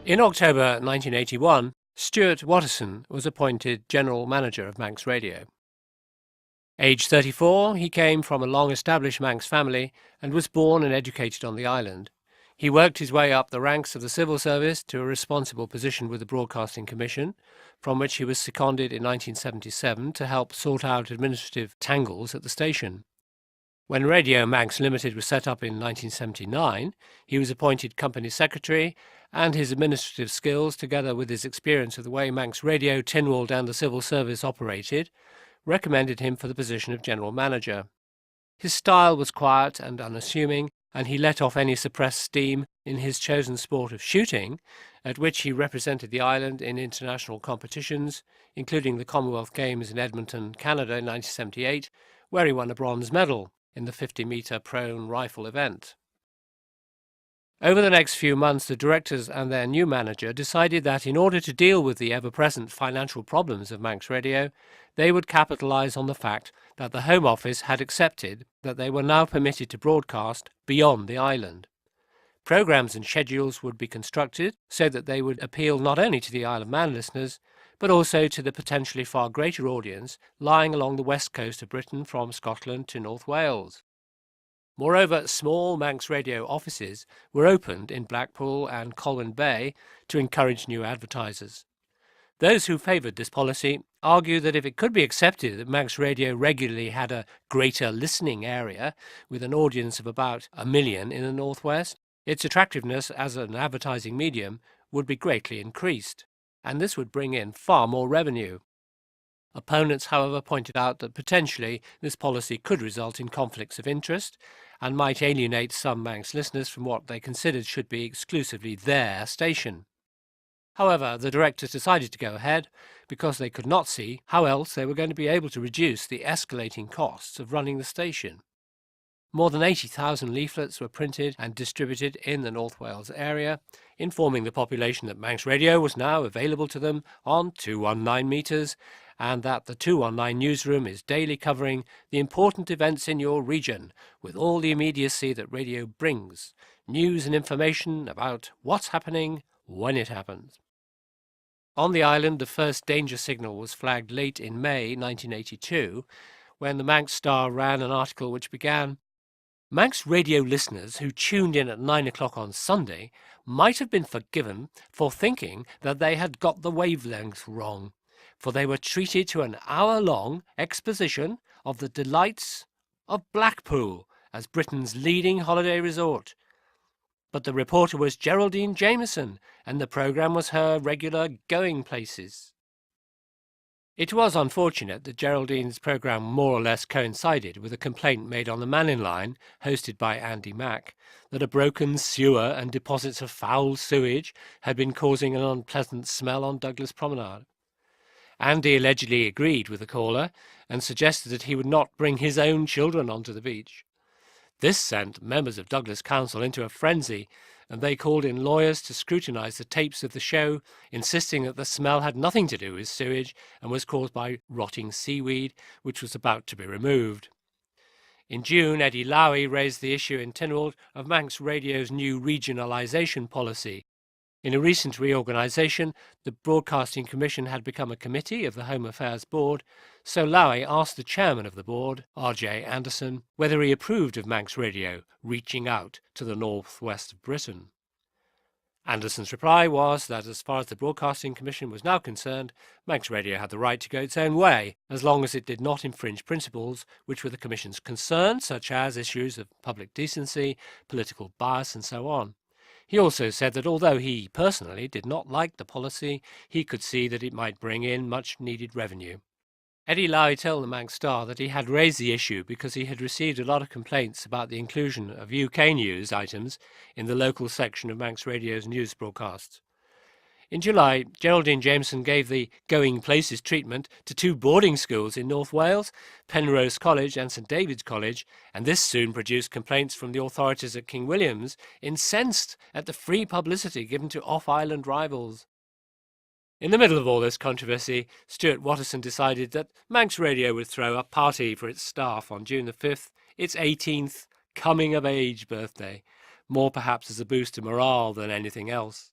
In October 1981, Stuart Watterson was appointed General Manager of Manx Radio. Aged 34, he came from a long-established Manx family and was born and educated on the island. He worked his way up the ranks of the civil service to a responsible position with the Broadcasting Commission, from which he was seconded in 1977 to help sort out administrative tangles at the station. When Radio Manx Limited was set up in 1979, he was appointed Company Secretary, and his administrative skills, together with his experience of the way Manx Radio, Tynwald and the civil service operated, recommended him for the position of General Manager. His style was quiet and unassuming, and he let off any suppressed steam in his chosen sport of shooting, at which he represented the island in international competitions, including the Commonwealth Games in Edmonton, Canada in 1978, where he won a bronze medal in the 50-metre prone rifle event. Over the next few months, the directors and their new manager decided that in order to deal with the ever-present financial problems of Manx Radio, they would capitalise on the fact that the Home Office had accepted that they were now permitted to broadcast beyond the island. Programmes and schedules would be constructed so that they would appeal not only to the Isle of Man listeners, but also to the potentially far greater audience lying along the west coast of Britain from Scotland to North Wales. Moreover, small Manx Radio offices were opened in Blackpool and Colwyn Bay to encourage new advertisers. Those who favoured this policy argue that if it could be accepted that Manx Radio regularly had a greater listening area with an audience of about 1 million in the northwest, its attractiveness as an advertising medium would be greatly increased, and this would bring in far more revenue. Opponents, however, pointed out that potentially this policy could result in conflicts of interest and might alienate some Manx listeners from what they considered should be exclusively their station. However, the directors decided to go ahead because they could not see how else they were going to be able to reduce the escalating costs of running the station. More than 80,000 leaflets were printed and distributed in the North Wales area, informing the population that Manx Radio was now available to them on 219 metres, and that the 219 newsroom is daily covering the important events in your region with all the immediacy that radio brings, news and information about what's happening when it happens. On the island, the first danger signal was flagged late in May 1982, when the Manx Star ran an article which began, "Manx Radio listeners who tuned in at 9 o'clock on Sunday might have been forgiven for thinking that they had got the wavelength wrong, for they were treated to an hour-long exposition of the delights of Blackpool as Britain's leading holiday resort. But the reporter was Geraldine Jameson, and the programme was her regular going places." It was unfortunate that Geraldine's programme more or less coincided with a complaint made on the Mannin line, hosted by Andy Mack, that a broken sewer and deposits of foul sewage had been causing an unpleasant smell on Douglas Promenade. Andy allegedly agreed with the caller and suggested that he would not bring his own children onto the beach. This sent members of Douglas Council into a frenzy, and they called in lawyers to scrutinise the tapes of the show, insisting that the smell had nothing to do with sewage and was caused by rotting seaweed, which was about to be removed. In June, Eddie Lowy raised the issue in Tynwald of Manx Radio's new regionalisation policy. In a recent reorganisation, the Broadcasting Commission had become a committee of the Home Affairs Board, so Lowy asked the chairman of the board, R.J. Anderson, whether he approved of Manx Radio reaching out to the northwest of Britain. Anderson's reply was that as far as the Broadcasting Commission was now concerned, Manx Radio had the right to go its own way, as long as it did not infringe principles which were the Commission's concern, such as issues of public decency, political bias, and so on. He also said that although he personally did not like the policy, he could see that it might bring in much-needed revenue. Eddie Lowy told the Manx Star that he had raised the issue because he had received a lot of complaints about the inclusion of UK news items in the local section of Manx Radio's news broadcasts. In July, Geraldine Jameson gave the Going Places treatment to 2 boarding schools in North Wales, Penrose College and St David's College, and this soon produced complaints from the authorities at King William's, incensed at the free publicity given to off-island rivals. In the middle of all this controversy, Stuart Watterson decided that Manx Radio would throw a party for its staff on June the 5th, its 18th coming-of-age birthday, more perhaps as a boost to morale than anything else.